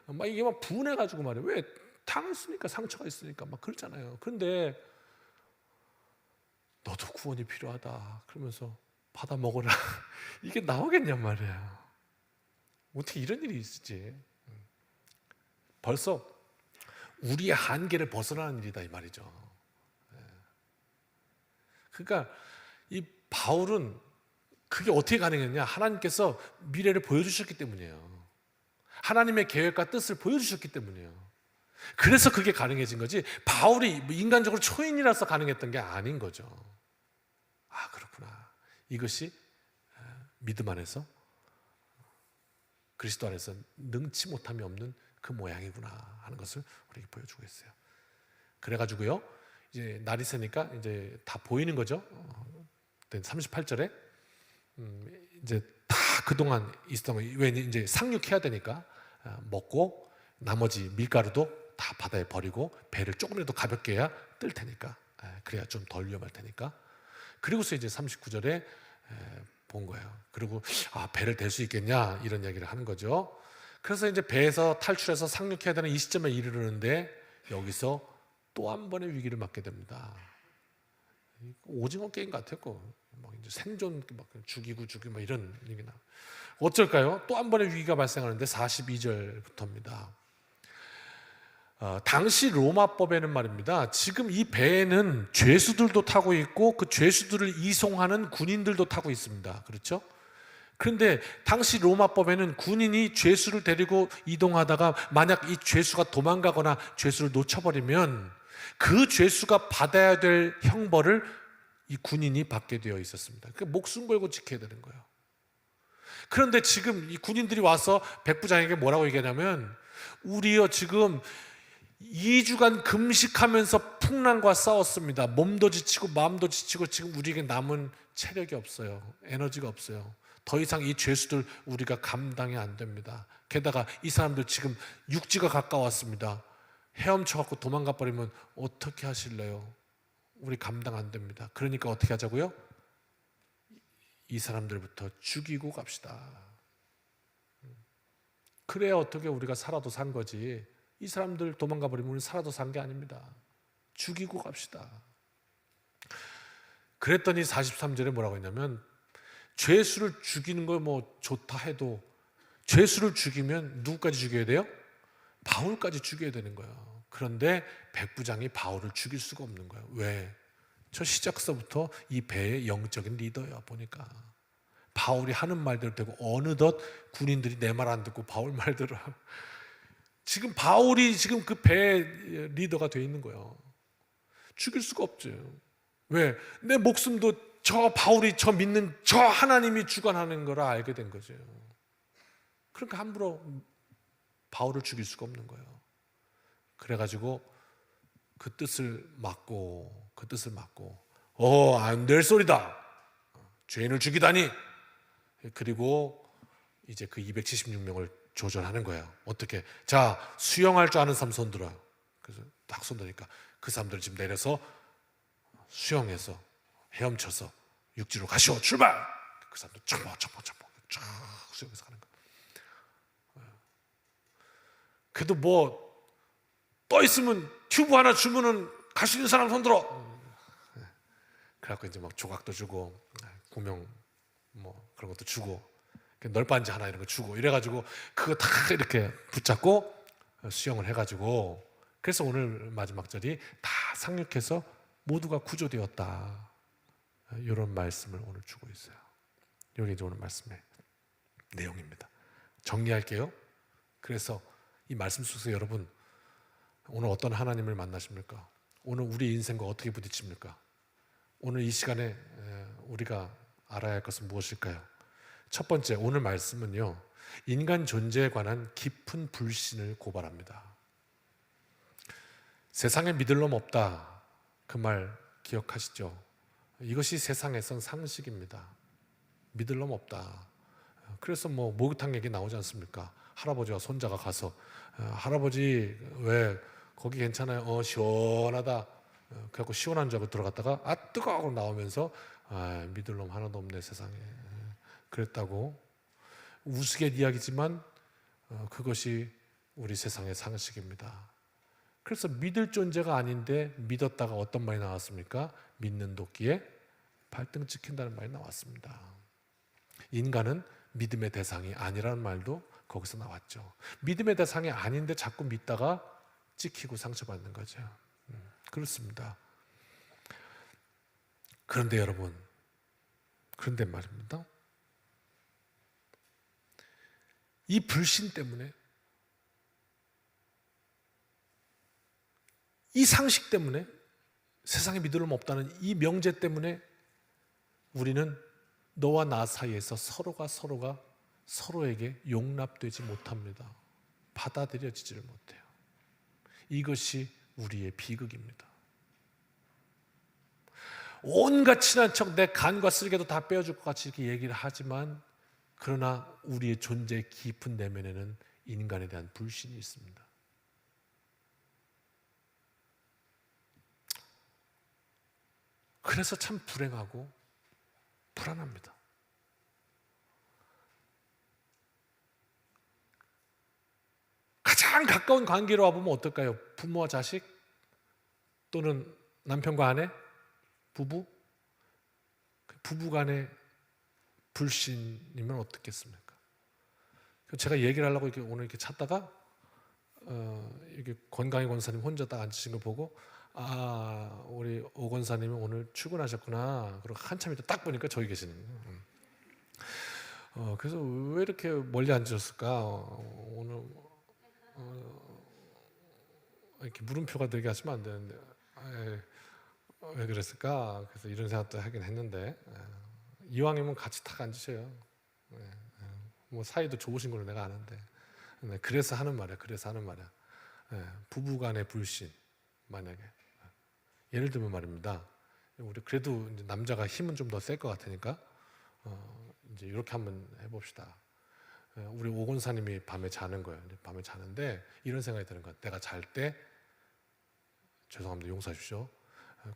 막 이게 막 분해가지고 말이에요. 왜? 당했으니까, 상처가 있으니까 막 그렇잖아요. 그런데 너도 구원이 필요하다 그러면서 받아 먹어라. 이게 나오겠냔 말이에요. 어떻게 이런 일이 있을지. 벌써 우리의 한계를 벗어나는 일이다 이 말이죠. 그러니까 이 바울은 그게 어떻게 가능했냐? 하나님께서 미래를 보여주셨기 때문이에요. 하나님의 계획과 뜻을 보여주셨기 때문이에요. 그래서 그게 가능해진 거지, 바울이 인간적으로 초인이라서 가능했던 게 아닌 거죠. 아, 그렇구나. 이것이 믿음 안에서, 그리스도 안에서 능치 못함이 없는 그 모양이구나 하는 것을 우리에게 보여주고 있어요. 그래가지고요, 이제 날이 새니까 이제 다 보이는 거죠. 38절에 이제 다 그동안 있었던 거, 왜 이제 상륙해야 되니까 먹고 나머지 밀가루도 다 바다에 버리고 배를 조금이라도 가볍게 해야 뜰 테니까, 그래야 좀 덜 위험할 테니까. 그리고서 이제 39절에 본 거예요. 그리고 배를 댈 수 있겠냐 이런 이야기를 하는 거죠. 그래서 이제 배에서 탈출해서 상륙해야 되는 이 시점에 이르르는데 여기서 또 한 번의 위기를 맞게 됩니다. 오징어 게임 같았고, 막 이제 생존 막 죽이고 막 이런 얘기나. 어쩔까요? 또 한 번의 위기가 발생하는데 42절부터입니다. 당시 로마법에는 말입니다, 지금 이 배에는 죄수들도 타고 있고 그 죄수들을 이송하는 군인들도 타고 있습니다. 그렇죠? 그런데 당시 로마법에는 군인이 죄수를 데리고 이동하다가 만약 이 죄수가 도망가거나 죄수를 놓쳐버리면 그 죄수가 받아야 될 형벌을 이 군인이 받게 되어 있었습니다. 그러니까 목숨 걸고 지켜야 되는 거예요. 그런데 지금 이 군인들이 와서 백부장에게 뭐라고 얘기하냐면, 우리요 지금 2주간 금식하면서 풍랑과 싸웠습니다. 몸도 지치고 마음도 지치고 지금 우리에게 남은 체력이 없어요. 에너지가 없어요. 더 이상 이 죄수들 우리가 감당이 안 됩니다. 게다가 이 사람들 지금 육지가 가까웠습니다. 헤엄쳐갖고 도망가 버리면 어떻게 하실래요? 우리 감당 안 됩니다. 그러니까 어떻게 하자고요? 이 사람들부터 죽이고 갑시다. 그래야 어떻게 우리가 살아도 산 거지, 이 사람들 도망가 버리면 우리 살아도 산 게 아닙니다. 죽이고 갑시다. 그랬더니 43절에 뭐라고 했냐면, 죄수를 죽이는 거 뭐 좋다 해도 죄수를 죽이면 누구까지 죽여야 돼요? 바울까지 죽여야 되는 거예요. 그런데 백부장이 바울을 죽일 수가 없는 거예요. 왜? 저 시작서부터 이 배의 영적인 리더야. 보니까 바울이 하는 말대로 되고, 어느덧 군인들이 내 말 안 듣고 바울 말대로 지금 바울이 지금 그 배의 리더가 돼 있는 거예요. 죽일 수가 없죠. 왜? 내 목숨도 저 바울이, 저 믿는 저 하나님이 주관하는 거라 알게 된 거죠. 그러니까 함부로 바울을 죽일 수가 없는 거예요. 그래가지고 그 뜻을 막고 안 될 소리다, 죄인을 죽이다니. 그리고 이제 그 276명을 조절하는 거예요. 어떻게? 자, 수영할 줄 아는 사람 손 들어요. 그래서 딱 손 드니까 그 사람들 지금 내려서 수영해서 헤엄쳐서 육지로 가시오, 출발! 그 사람들 쫙 수영해서 가는 거예요. 그래도 뭐 떠 있으면 튜브 하나 주면은 갈 수 있는 사람 손 들어. 그래갖고 이제 막 조각도 주고 구명 뭐 그런 것도 주고 널빤지 하나 이런 거 주고 이래가지고 그거 다 이렇게 붙잡고 수영을 해가지고, 그래서 오늘 마지막 절이 다 상륙해서 모두가 구조되었다, 이런 말씀을 오늘 주고 있어요. 여기 이제 오늘 말씀의 내용입니다. 정리할게요. 그래서 이 말씀 속에서 여러분 오늘 어떤 하나님을 만나십니까? 오늘 우리 인생과 어떻게 부딪힙니까? 오늘 이 시간에 우리가 알아야 할 것은 무엇일까요? 첫 번째, 오늘 말씀은요, 인간 존재에 관한 깊은 불신을 고발합니다. 세상에 믿을 놈 없다, 그 말 기억하시죠? 이것이 세상에선 상식입니다. 믿을 놈 없다. 그래서 뭐 목욕탕 얘기 나오지 않습니까? 할아버지와 손자가 가서 할아버지 왜 거기 괜찮아요? 시원하다. 그래갖고 시원한 줄 알고 들어갔다가 뜨거워 나오면서 믿을 놈 하나도 없네 세상에. 그랬다고. 우스갯 이야기지만 그것이 우리 세상의 상식입니다. 그래서 믿을 존재가 아닌데 믿었다가 어떤 말이 나왔습니까? 믿는 도끼에 발등 찍힌다는 말이 나왔습니다. 인간은 믿음의 대상이 아니라는 말도 거기서 나왔죠. 믿음의 대상이 아닌데 자꾸 믿다가 찍히고 상처받는 거죠. 그렇습니다. 그런데 여러분, 그런데 말입니다. 이 불신 때문에, 이 상식 때문에, 세상에 믿을 수 없다는 이 명제 때문에 우리는 너와 나 사이에서 서로가 서로에게 용납되지 못합니다. 받아들여지지를 못해요. 이것이 우리의 비극입니다. 온갖 친한 척 내 간과 쓸개도 다 빼어줄 것 같이 이렇게 얘기를 하지만, 그러나 우리의 존재의 깊은 내면에는 인간에 대한 불신이 있습니다. 그래서 참 불행하고 불안합니다. 가장 가까운 관계로 와보면 어떨까요? 부모와 자식, 또는 남편과 아내, 부부? 부부 간의 불신이면 어떻겠습니까? 제가 얘기를 하려고 이렇게 오늘 이렇게 찾다가 이렇게 권강희 권사님 혼자 딱 앉으신 거 보고, 우리 오 권사님은 오늘 출근하셨구나. 그리고 한참 있다 딱 보니까 저기 계시는 거예요. 그래서 왜 이렇게 멀리 앉으셨을까? 오늘 이렇게 물음표가 되게 하시면 안 되는데 왜 그랬을까? 그래서 이런 생각도 하긴 했는데, 이왕이면 같이 딱 앉으셔요. 뭐 사이도 좋으신 걸로 내가 아는데, 그래서 하는 말이야. 부부간의 불신, 만약에 예를 들면 말입니다. 우리 그래도 이제 남자가 힘은 좀 더 셀 것 같으니까 이제 이렇게 한번 해봅시다. 우리 오 권사님이 밤에 자는 거예요. 밤에 자는데 이런 생각이 드는 거야. 내가 잘 때, 죄송합니다, 용서해 주십시오,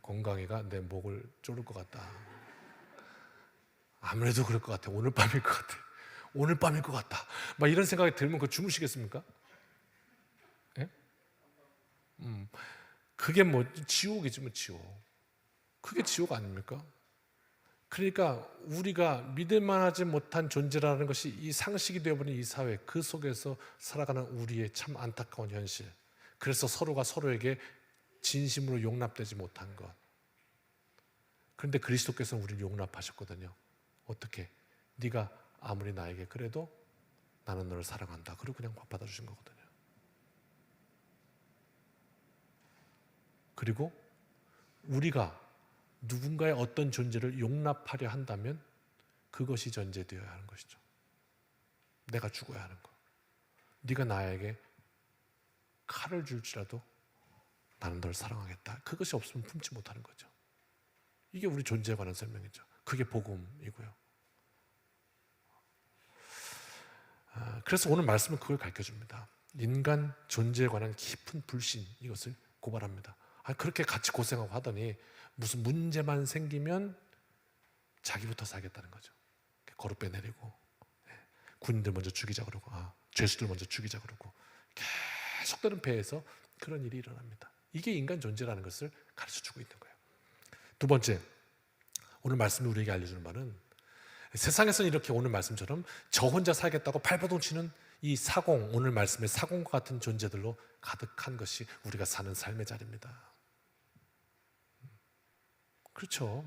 건강이가 내 목을 조를 것 같다. 아무래도 그럴 것 같아. 오늘 밤일 것 같아. 막 이런 생각이 들면 그 주무시겠습니까? 예? 그게 뭐 지옥이지 뭐 지옥. 그게 지옥 아닙니까? 그러니까 우리가 믿을만하지 못한 존재라는 것이 이 상식이 되어버린 이 사회, 그 속에서 살아가는 우리의 참 안타까운 현실. 그래서 서로가 서로에게 진심으로 용납되지 못한 것. 그런데 그리스도께서는 우리를 용납하셨거든요. 어떻게? 네가 아무리 나에게 그래도 나는 너를 사랑한다. 그리고 그냥 받아주신 거거든요. 그리고 우리가 누군가의 어떤 존재를 용납하려 한다면 그것이 전제되어야 하는 것이죠. 내가 죽어야 하는 거. 네가 나에게 칼을 줄지라도 나는 널 사랑하겠다. 그것이 없으면 품지 못하는 거죠. 이게 우리 존재에 관한 설명이죠. 그게 복음이고요. 그래서 오늘 말씀은 그걸 가르쳐줍니다. 인간 존재에 관한 깊은 불신, 이것을 고발합니다. 그렇게 같이 고생하고 하더니 무슨 문제만 생기면 자기부터 살겠다는 거죠. 거룩배 내리고, 군인들 먼저 죽이자 그러고, 죄수들 먼저 죽이자 그러고, 계속되는 배에서 그런 일이 일어납니다. 이게 인간 존재라는 것을 가르쳐주고 있는 거예요. 두 번째, 오늘 말씀이 우리에게 알려주는 바는, 세상에서는 이렇게 오늘 말씀처럼 저 혼자 살겠다고 발버둥 치는 이 사공, 오늘 말씀의 사공과 같은 존재들로 가득한 것이 우리가 사는 삶의 자리입니다. 그렇죠.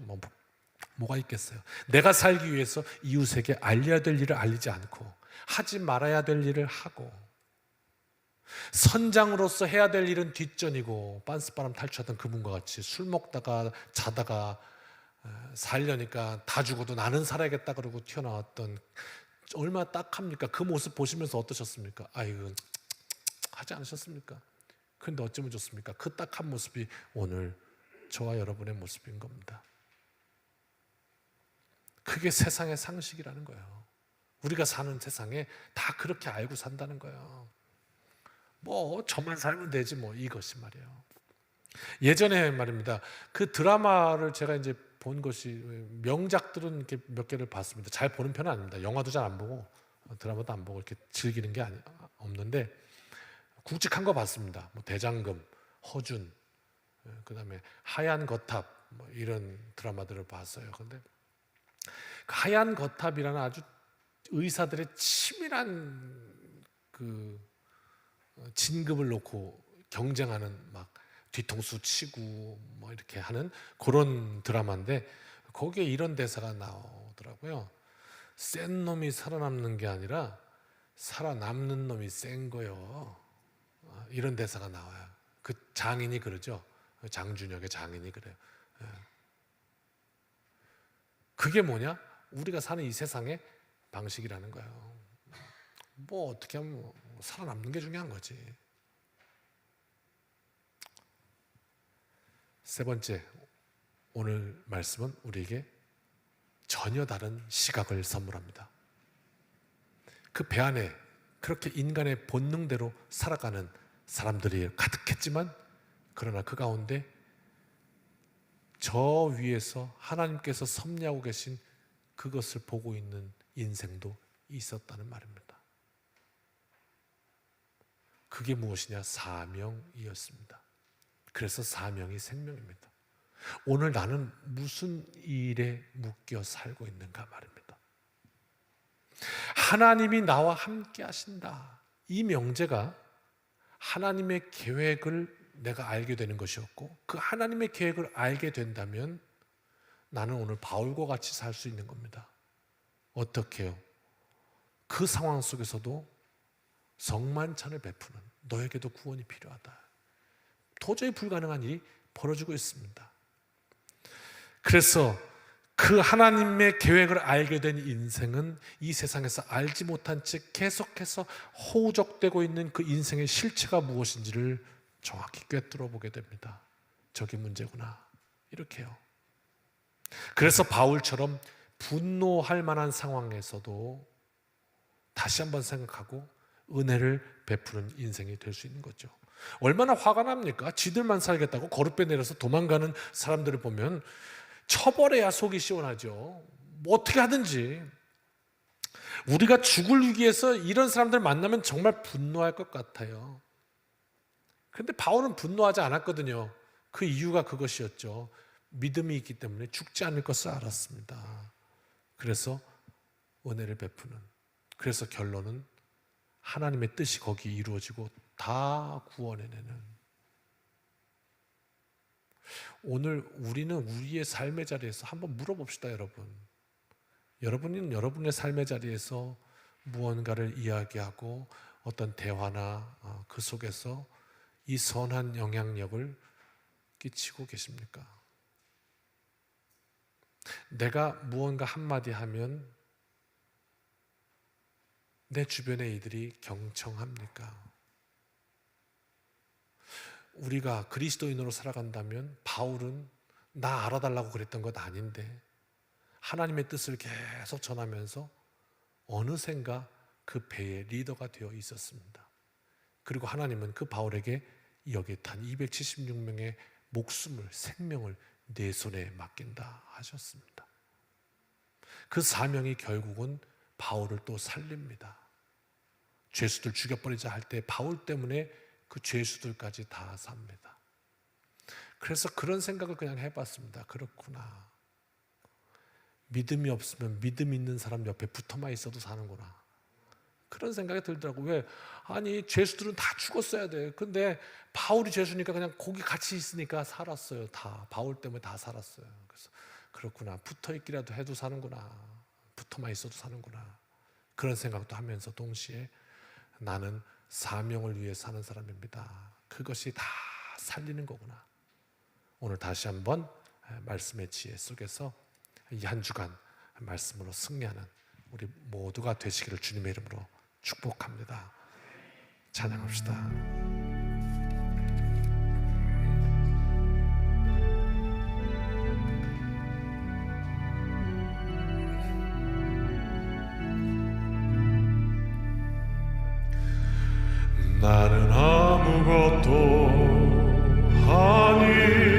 뭐가 있겠어요. 내가 살기 위해서 이웃에게 알려야 될 일을 알리지 않고, 하지 말아야 될 일을 하고, 선장으로서 해야 될 일은 뒷전이고, 빤스바람 탈취하던 그분과 같이 술 먹다가 자다가 살려니까 다 죽어도 나는 살아야겠다 그러고 튀어나왔던, 얼마나 딱합니까? 그 모습 보시면서 어떠셨습니까? 아이고, 하지 않으셨습니까? 그런데 어쩌면 좋습니까? 그 딱한 모습이 오늘 저와 여러분의 모습인 겁니다. 그게 세상의 상식이라는 거예요. 우리가 사는 세상에 다 그렇게 알고 산다는 거예요. 뭐 저만 살면 되지 뭐, 이것이 말이에요. 예전에 말입니다. 그 드라마를 제가 이제 본 것이, 명작들은 이렇게 몇 개를 봤습니다. 잘 보는 편은 아닙니다. 영화도 잘 안 보고 드라마도 안 보고 이렇게 즐기는 게 없는데, 굵직한 거 봤습니다. 뭐 대장금, 허준, 그다음에 하얀 거탑, 뭐 이런 드라마들을 봤어요. 그런데 그 하얀 거탑이라는 아주 의사들의 치밀한 그 진급을 놓고 경쟁하는 막 뒤통수 치고 뭐 이렇게 하는 그런 드라마인데 거기에 이런 대사가 나오더라고요. 센 놈이 살아남는 게 아니라 살아남는 놈이 센 거요. 이런 대사가 나와요. 그 장인이 그러죠. 장준혁의 장인이 그래요. 그게 뭐냐? 우리가 사는 이 세상의 방식이라는 거예요. 뭐 어떻게 하면 살아남는 게 중요한 거지. 세 번째, 오늘 말씀은 우리에게 전혀 다른 시각을 선물합니다. 그 배 안에 그렇게 인간의 본능대로 살아가는 사람들이 가득했지만 그러나 그 가운데 저 위에서 하나님께서 섭리하고 계신 그것을 보고 있는 인생도 있었다는 말입니다. 그게 무엇이냐? 사명이었습니다. 그래서 사명이 생명입니다. 오늘 나는 무슨 일에 묶여 살고 있는가 말입니다. 하나님이 나와 함께 하신다. 이 명제가 하나님의 계획을 내가 알게 되는 것이었고 그 하나님의 계획을 알게 된다면 나는 오늘 바울과 같이 살 수 있는 겁니다. 어떻게요? 그 상황 속에서도 성만찬을 베푸는 너에게도 구원이 필요하다. 도저히 불가능한 일이 벌어지고 있습니다. 그래서 그 하나님의 계획을 알게 된 인생은 이 세상에서 알지 못한 채 계속해서 허우적대고 있는 그 인생의 실체가 무엇인지를 정확히 꿰뚫어 보게 됩니다. 저게 문제구나. 이렇게요. 그래서 바울처럼 분노할 만한 상황에서도 다시 한번 생각하고 은혜를 베푸는 인생이 될 수 있는 거죠. 얼마나 화가 납니까? 지들만 살겠다고 거룻배 내려서 도망가는 사람들을 보면 처벌해야 속이 시원하죠. 뭐 어떻게 하든지. 우리가 죽을 위기에서 이런 사람들 만나면 정말 분노할 것 같아요. 그런데 바울은 분노하지 않았거든요. 그 이유가 그것이었죠. 믿음이 있기 때문에 죽지 않을 것을 알았습니다. 그래서 은혜를 베푸는. 그래서 결론은 하나님의 뜻이 거기 이루어지고 다 구원해내는. 오늘 우리는 우리의 삶의 자리에서 한번 물어봅시다, 여러분. 여러분은 여러분의 삶의 자리에서 무언가를 이야기하고 어떤 대화나 그 속에서 이 선한 영향력을 끼치고 계십니까? 내가 무언가 한마디 하면 내 주변의 이들이 경청합니까? 우리가 그리스도인으로 살아간다면 바울은 나 알아달라고 그랬던 것 아닌데 하나님의 뜻을 계속 전하면서 어느샌가 그 배의 리더가 되어 있었습니다. 그리고 하나님은 그 바울에게 여기에 탄 276명의 목숨을, 생명을 내 손에 맡긴다 하셨습니다. 그 사명이 결국은 바울을 또 살립니다. 죄수들 죽여버리자 할 때 바울 때문에 그 죄수들까지 다 삽니다. 그래서 그런 생각을 그냥 해봤습니다. 그렇구나. 믿음이 없으면 믿음 있는 사람 옆에 붙어만 있어도 사는구나. 그런 생각이 들더라고요. 왜? 아니 죄수들은 다 죽었어야 돼. 근데 바울이 죄수니까 그냥 거기 같이 있으니까 살았어요. 다 바울 때문에 다 살았어요. 그래서 그렇구나. 붙어있기라도 해도 사는구나. 붙어만 있어도 사는구나. 그런 생각도 하면서 동시에 나는 사명을 위해 사는 사람입니다. 그것이 다 살리는 거구나. 오늘 다시 한번 말씀의 지혜 속에서 이 한 주간 말씀으로 승리하는 우리 모두가 되시기를 주님의 이름으로 축복합니다. 찬양합시다. 나는 아무것도 아닙니다.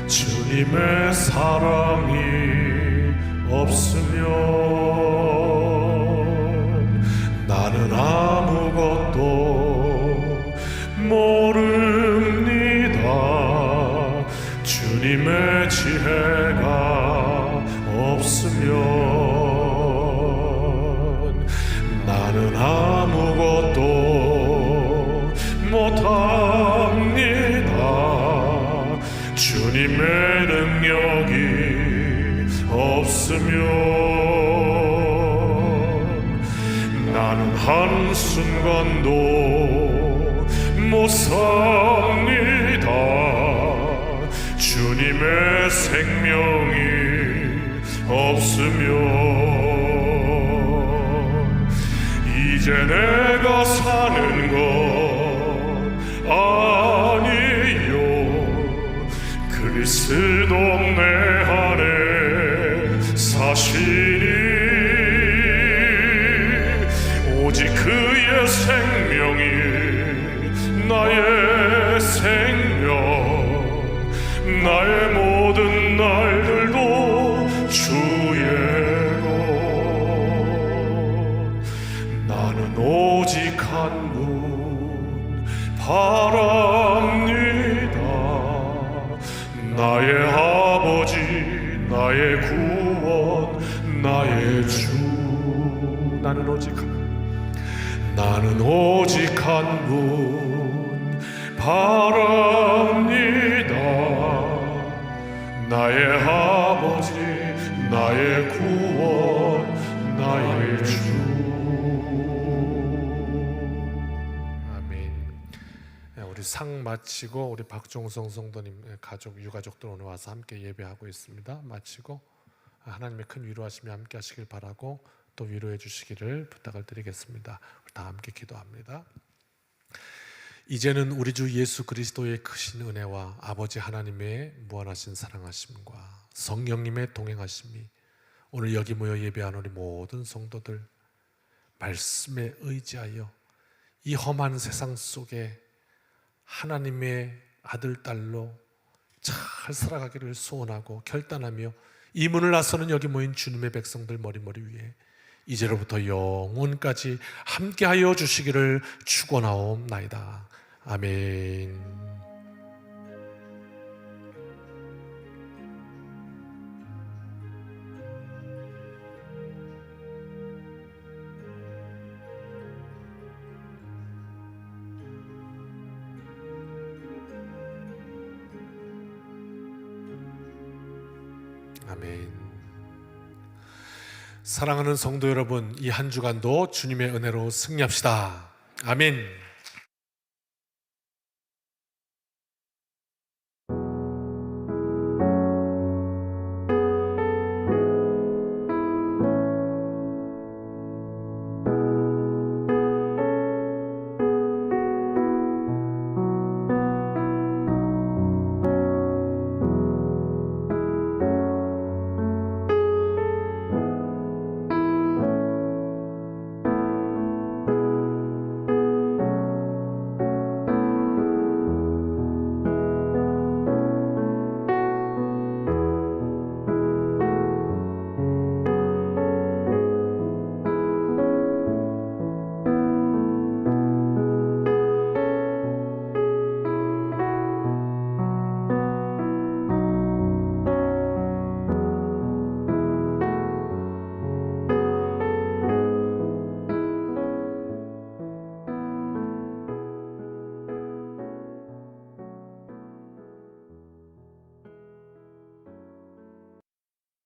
주님의 사랑이 없으면 나는 아무것도 모릅니다. 주님의 지혜가 없으면 없으면 나는 한순간도 못 삽니다. 주님의 생명이 없으면 이제 내가 사는 것 아니요 그리스도 내 안에 사시니 오직 그의 생명이 나의 생명 나의 모든 날들도 주의 것 나는 오직 한 분 바랍니다. 나의 아버지 나의 구원 나의 주 나는 오직 한 분 바랍니다. 나의 아버지 나의 구원 나의 주. 아멘. 우리 상 마치고 우리 박종성 성도님 가족 유가족들 오늘 와서 함께 예배하고 있습니다. 마치고 하나님의 큰 위로하심이 함께 하시길 바라고 또 위로해 주시기를 부탁을 드리겠습니다. 우리 다 함께 기도합니다. 이제는 우리 주 예수 그리스도의 크신 은혜와 아버지 하나님의 무한하신 사랑하심과 성령님의 동행하심이 오늘 여기 모여 예배한 우리 모든 성도들 말씀에 의지하여 이 험한 세상 속에 하나님의 아들 딸로 잘 살아가기를 소원하고 결단하며 이 문을 나서는 여기 모인 주님의 백성들 머리머리 위에 이제로부터 영원까지 함께하여 주시기를 축원하옵나이다. 아멘. 아멘. 사랑하는 성도 여러분, 이 한 주간도 주님의 은혜로 승리합시다. 아멘.